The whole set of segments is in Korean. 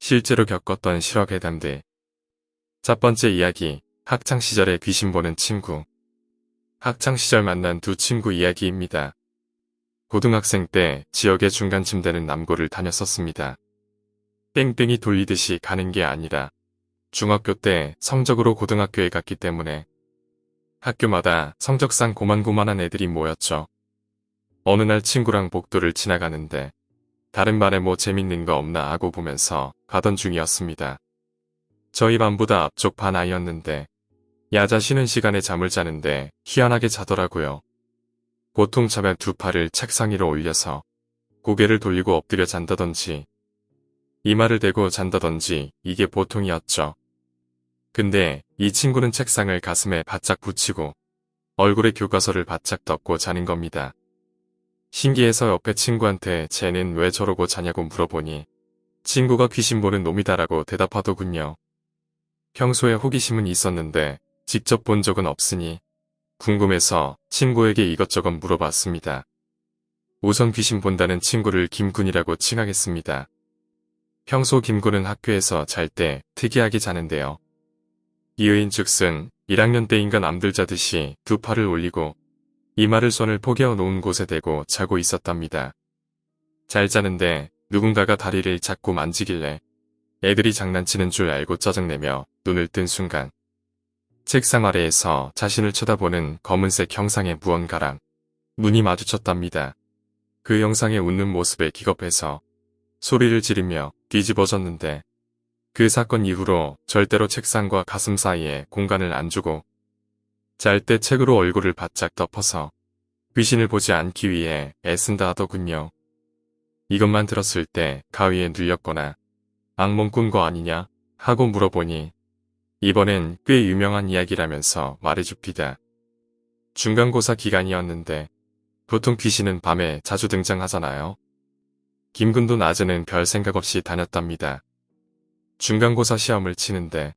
실제로 겪었던 실화괴담들. 첫 번째 이야기, 학창시절에 귀신 보는 친구. 학창시절 만난 두 친구 이야기입니다. 고등학생 때 지역의 중간쯤 되는 남고를 다녔었습니다. 땡땡이 돌리듯이 가는 게 아니라 중학교 때 성적으로 고등학교에 갔기 때문에 학교마다 성적상 고만고만한 애들이 모였죠. 어느 날 친구랑 복도를 지나가는데 다른 반에 뭐 재밌는 거 없나 하고 보면서 가던 중이었습니다. 저희 반보다 앞쪽 반 아이였는데 야자 쉬는 시간에 잠을 자는데 희한하게 자더라고요. 보통 자면 두 팔을 책상 위로 올려서 고개를 돌리고 엎드려 잔다던지 이마를 대고 잔다던지 이게 보통이었죠. 근데 이 친구는 책상을 가슴에 바짝 붙이고 얼굴에 교과서를 바짝 덮고 자는 겁니다. 신기해서 옆에 친구한테 쟤는 왜 저러고 자냐고 물어보니 친구가 귀신 보는 놈이다라고 대답하더군요. 평소에 호기심은 있었는데 직접 본 적은 없으니 궁금해서 친구에게 이것저것 물어봤습니다. 우선 귀신 본다는 친구를 김군이라고 칭하겠습니다. 평소 김군은 학교에서 잘 때 특이하게 자는데요. 이의인즉슨 1학년 때인가 남들 자듯이 두 팔을 올리고 이마를 손을 포개어 놓은 곳에 대고 자고 있었답니다. 잘 자는데 누군가가 다리를 자꾸 만지길래 애들이 장난치는 줄 알고 짜증내며 눈을 뜬 순간 책상 아래에서 자신을 쳐다보는 검은색 형상의 무언가랑 눈이 마주쳤답니다. 그 형상의 웃는 모습에 기겁해서 소리를 지르며 뒤집어졌는데 그 사건 이후로 절대로 책상과 가슴 사이에 공간을 안 주고 잘 때 책으로 얼굴을 바짝 덮어서 귀신을 보지 않기 위해 애쓴다 하더군요. 이것만 들었을 때 가위에 눌렸거나 악몽 꾼 거 아니냐 하고 물어보니 이번엔 꽤 유명한 이야기라면서 말해줍니다. 중간고사 기간이었는데 보통 귀신은 밤에 자주 등장하잖아요. 김군도 낮에는 별 생각 없이 다녔답니다. 중간고사 시험을 치는데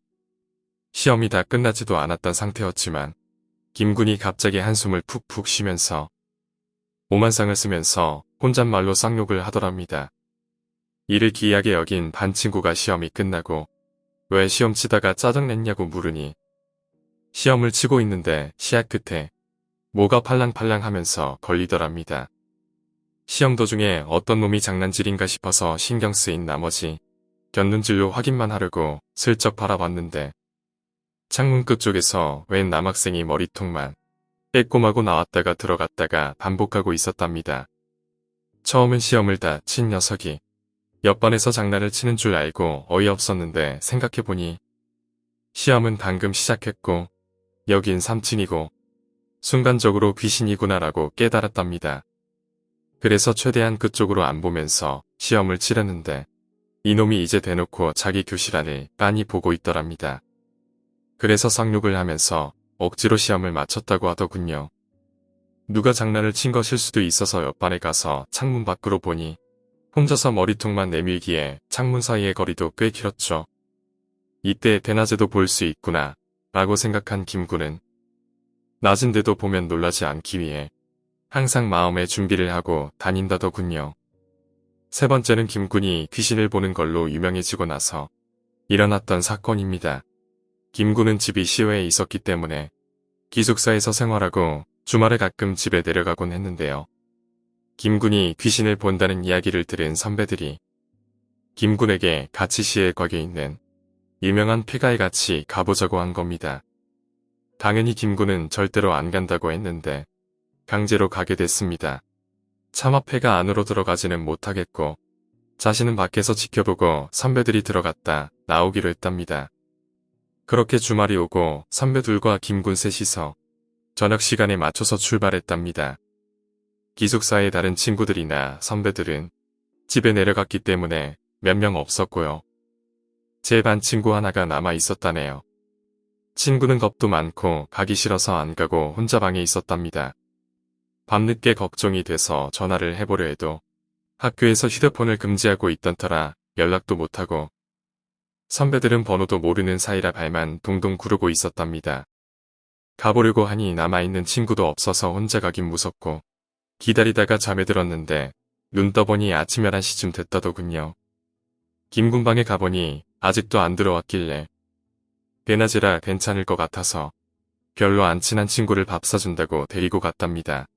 시험이 다 끝나지도 않았던 상태였지만 김군이 갑자기 한숨을 푹푹 쉬면서 오만상을 쓰면서 혼잣말로 쌍욕을 하더랍니다. 이를 기이하게 여긴 반 친구가 시험이 끝나고 왜 시험 치다가 짜증냈냐고 물으니 시험을 치고 있는데 시야 끝에 뭐가 팔랑팔랑 하면서 걸리더랍니다. 시험 도중에 어떤 놈이 장난질인가 싶어서 신경 쓰인 나머지 곁눈질로 확인만 하려고 슬쩍 바라봤는데 창문 끝쪽에서 웬 남학생이 머리통만 빼꼼하고 나왔다가 들어갔다가 반복하고 있었답니다. 처음엔 시험을 다 친 녀석이 옆반에서 장난을 치는 줄 알고 어이없었는데 생각해보니 시험은 방금 시작했고 여긴 3층이고 순간적으로 귀신이구나라고 깨달았답니다. 그래서 최대한 그쪽으로 안 보면서 시험을 치려는데 이놈이 이제 대놓고 자기 교실 안을 빤히 보고 있더랍니다. 그래서 쌍욕을 하면서 억지로 시험을 마쳤다고 하더군요. 누가 장난을 친 것일 수도 있어서 옆반에 가서 창문 밖으로 보니 혼자서 머리통만 내밀기에 창문 사이의 거리도 꽤 길었죠. 이때 대낮에도 볼 수 있구나 라고 생각한 김군은 낮은데도 보면 놀라지 않기 위해 항상 마음의 준비를 하고 다닌다더군요. 세 번째는 김군이 귀신을 보는 걸로 유명해지고 나서 일어났던 사건입니다. 김군은 집이 시외에 있었기 때문에 기숙사에서 생활하고 주말에 가끔 집에 내려가곤 했는데요. 김군이 귀신을 본다는 이야기를 들은 선배들이 김군에게 같이 시에 거기에 있는 유명한 폐가에 같이 가보자고 한 겁니다. 당연히 김군은 절대로 안 간다고 했는데 강제로 가게 됐습니다. 차마 폐가 안으로 들어가지는 못하겠고 자신은 밖에서 지켜보고 선배들이 들어갔다 나오기로 했답니다. 그렇게 주말이 오고 선배 둘과 김군 셋이서 저녁 시간에 맞춰서 출발했답니다. 기숙사의 다른 친구들이나 선배들은 집에 내려갔기 때문에 몇 명 없었고요. 제 반 친구 하나가 남아 있었다네요. 친구는 겁도 많고 가기 싫어서 안 가고 혼자 방에 있었답니다. 밤늦게 걱정이 돼서 전화를 해보려 해도 학교에서 휴대폰을 금지하고 있던 터라 연락도 못하고 선배들은 번호도 모르는 사이라 발만 동동 구르고 있었답니다. 가보려고 하니 남아있는 친구도 없어서 혼자 가긴 무섭고 기다리다가 잠에 들었는데 눈 떠보니 아침 11시쯤 됐다더군요. 김군 방에 가보니 아직도 안 들어왔길래 대낮이라 괜찮을 것 같아서 별로 안 친한 친구를 밥 사준다고 데리고 갔답니다.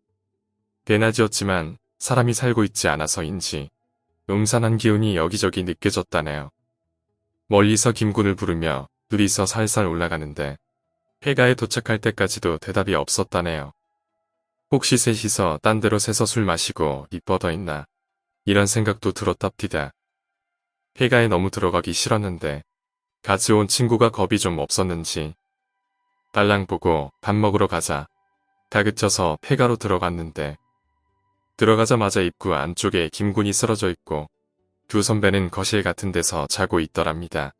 대낮이었지만 사람이 살고 있지 않아서인지 음산한 기운이 여기저기 느껴졌다네요. 멀리서 김군을 부르며 둘이서 살살 올라가는데 폐가에 도착할 때까지도 대답이 없었다네요. 혹시 셋이서 딴 데로 새서 술 마시고 이뻐더 있나 이런 생각도 들었답디다. 폐가에 너무 들어가기 싫었는데 같이 온 친구가 겁이 좀 없었는지 딸랑 보고 밥 먹으러 가자 다그쳐서 폐가로 들어갔는데 들어가자마자 입구 안쪽에 김군이 쓰러져 있고 두 선배는 거실 같은 데서 자고 있더랍니다.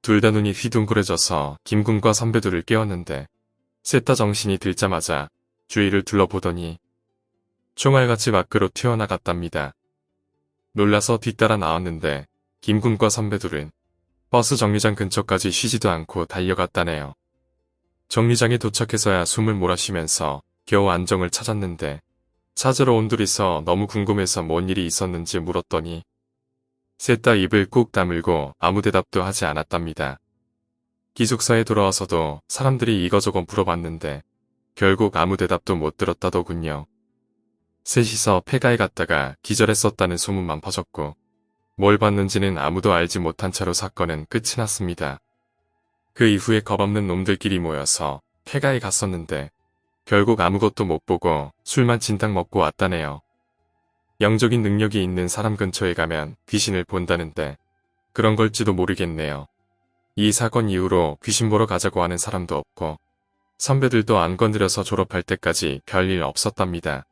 둘 다 눈이 휘둥그레져서 김군과 선배들을 깨웠는데 셋 다 정신이 들자마자 주위를 둘러보더니 총알같이 밖으로 튀어나갔답니다. 놀라서 뒤따라 나왔는데 김군과 선배들은 버스 정류장 근처까지 쉬지도 않고 달려갔다네요. 정류장에 도착해서야 숨을 몰아쉬면서 겨우 안정을 찾았는데 찾으러 온 둘이서 너무 궁금해서 뭔 일이 있었는지 물었더니 셋 다 입을 꾹 다물고 아무 대답도 하지 않았답니다. 기숙사에 돌아와서도 사람들이 이거저거 물어봤는데 결국 아무 대답도 못 들었다더군요. 셋이서 폐가에 갔다가 기절했었다는 소문만 퍼졌고 뭘 봤는지는 아무도 알지 못한 채로 사건은 끝이 났습니다. 그 이후에 겁없는 놈들끼리 모여서 폐가에 갔었는데 결국 아무것도 못 보고 술만 진탕 먹고 왔다네요. 영적인 능력이 있는 사람 근처에 가면 귀신을 본다는데 그런 걸지도 모르겠네요. 이 사건 이후로 귀신 보러 가자고 하는 사람도 없고 선배들도 안 건드려서 졸업할 때까지 별일 없었답니다.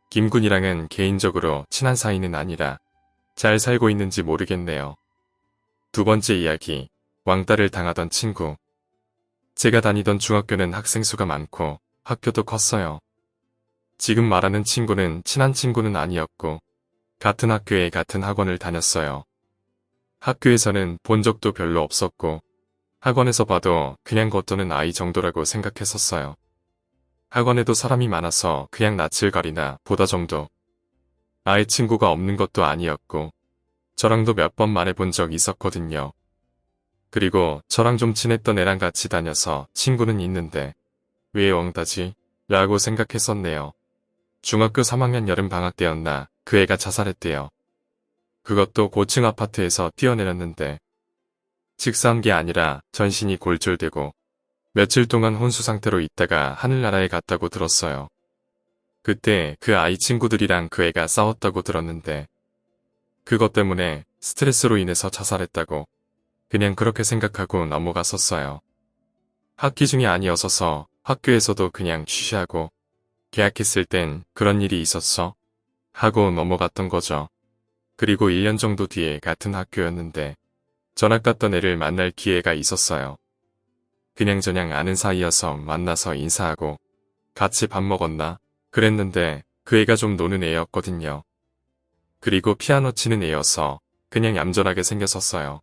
김군이랑은 개인적으로 친한 사이는 아니라 잘 살고 있는지 모르겠네요. 두 번째 이야기, 왕따를 당하던 친구. 제가 다니던 중학교는 학생 수가 많고 학교도 컸어요. 지금 말하는 친구는 친한 친구는 아니었고 같은 학교에 같은 학원을 다녔어요. 학교에서는 본 적도 별로 없었고 학원에서 봐도 그냥 겉도는 아이 정도라고 생각했었어요. 학원에도 사람이 많아서 그냥 낯을 가리나 보다 정도. 아예 친구가 없는 것도 아니었고 저랑도 몇 번 말해본 적 있었거든요. 그리고 저랑 좀 친했던 애랑 같이 다녀서 친구는 있는데 왜 왕따지? 라고 생각했었네요. 중학교 3학년 여름방학 때였나 그 애가 자살했대요. 그것도 고층 아파트에서 뛰어내렸는데 직사한 게 아니라 전신이 골절되고 며칠 동안 혼수 상태로 있다가 하늘나라에 갔다고 들었어요. 그때 그 아이 친구들이랑 그 애가 싸웠다고 들었는데 그것 때문에 스트레스로 인해서 자살했다고 그냥 그렇게 생각하고 넘어갔었어요. 학기 중이 아니었어서 학교에서도 그냥 쉬쉬하고 계약했을 땐 그런 일이 있었어? 하고 넘어갔던 거죠. 그리고 1년 정도 뒤에 같은 학교였는데 전학 갔던 애를 만날 기회가 있었어요. 그냥저냥 아는 사이여서 만나서 인사하고 같이 밥 먹었나? 그랬는데 그 애가 좀 노는 애였거든요. 그리고 피아노 치는 애여서 그냥 얌전하게 생겼었어요.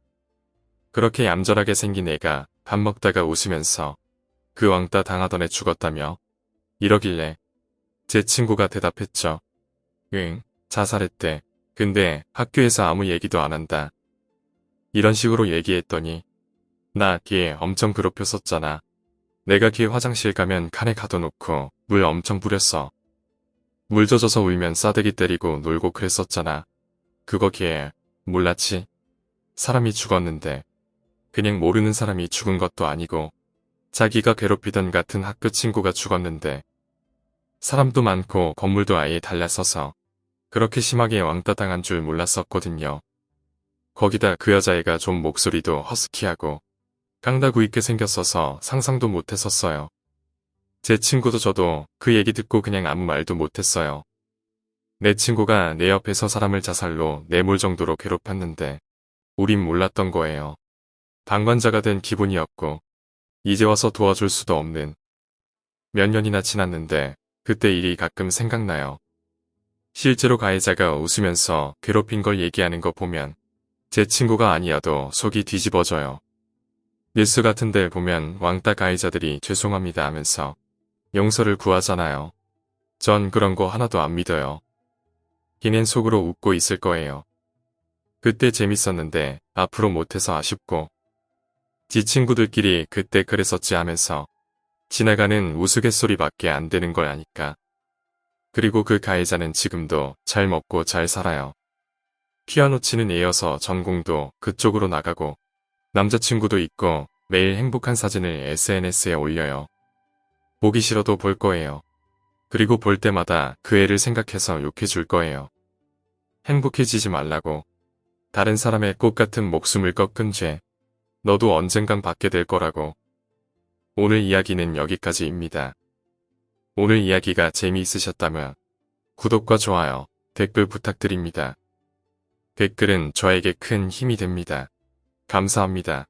그렇게 얌전하게 생긴 애가 밥 먹다가 웃으면서 그 왕따 당하던 애 죽었다며 이러길래 제 친구가 대답했죠. 응, 자살했대. 근데 학교에서 아무 얘기도 안 한다. 이런 식으로 얘기했더니 나 걔 엄청 괴롭혔었잖아. 내가 걔 화장실 가면 칸에 가둬놓고 물 엄청 뿌렸어. 물 젖어서 울면 싸대기 때리고 놀고 그랬었잖아. 그거 걔 몰랐지? 사람이 죽었는데 그냥 모르는 사람이 죽은 것도 아니고 자기가 괴롭히던 같은 학교 친구가 죽었는데 사람도 많고 건물도 아예 달랐어서 그렇게 심하게 왕따 당한 줄 몰랐었거든요. 거기다 그 여자애가 좀 목소리도 허스키하고 깡다구 있게 생겼어서 상상도 못했었어요. 제 친구도 저도 그 얘기 듣고 그냥 아무 말도 못했어요. 내 친구가 내 옆에서 사람을 자살로 내몰 정도로 괴롭혔는데 우린 몰랐던 거예요. 방관자가 된 기분이었고 이제 와서 도와줄 수도 없는. 몇 년이나 지났는데 그때 일이 가끔 생각나요. 실제로 가해자가 웃으면서 괴롭힌 걸 얘기하는 거 보면 제 친구가 아니어도 속이 뒤집어져요. 뉴스 같은 데 보면 왕따 가해자들이 죄송합니다 하면서 용서를 구하잖아요. 전 그런 거 하나도 안 믿어요. 걔넨 속으로 웃고 있을 거예요. 그때 재밌었는데 앞으로 못해서 아쉽고 지 친구들끼리 그때 그랬었지 하면서 지나가는 우스갯소리밖에 안 되는 걸 아니까. 그리고 그 가해자는 지금도 잘 먹고 잘 살아요. 피아노 치는 애여서 전공도 그쪽으로 나가고 남자친구도 있고 매일 행복한 사진을 SNS에 올려요. 보기 싫어도 볼 거예요. 그리고 볼 때마다 그 애를 생각해서 욕해 줄 거예요. 행복해지지 말라고. 다른 사람의 꽃 같은 목숨을 꺾은 죄. 너도 언젠간 받게 될 거라고. 오늘 이야기는 여기까지입니다. 오늘 이야기가 재미있으셨다면 구독과 좋아요, 댓글 부탁드립니다. 댓글은 저에게 큰 힘이 됩니다. 감사합니다.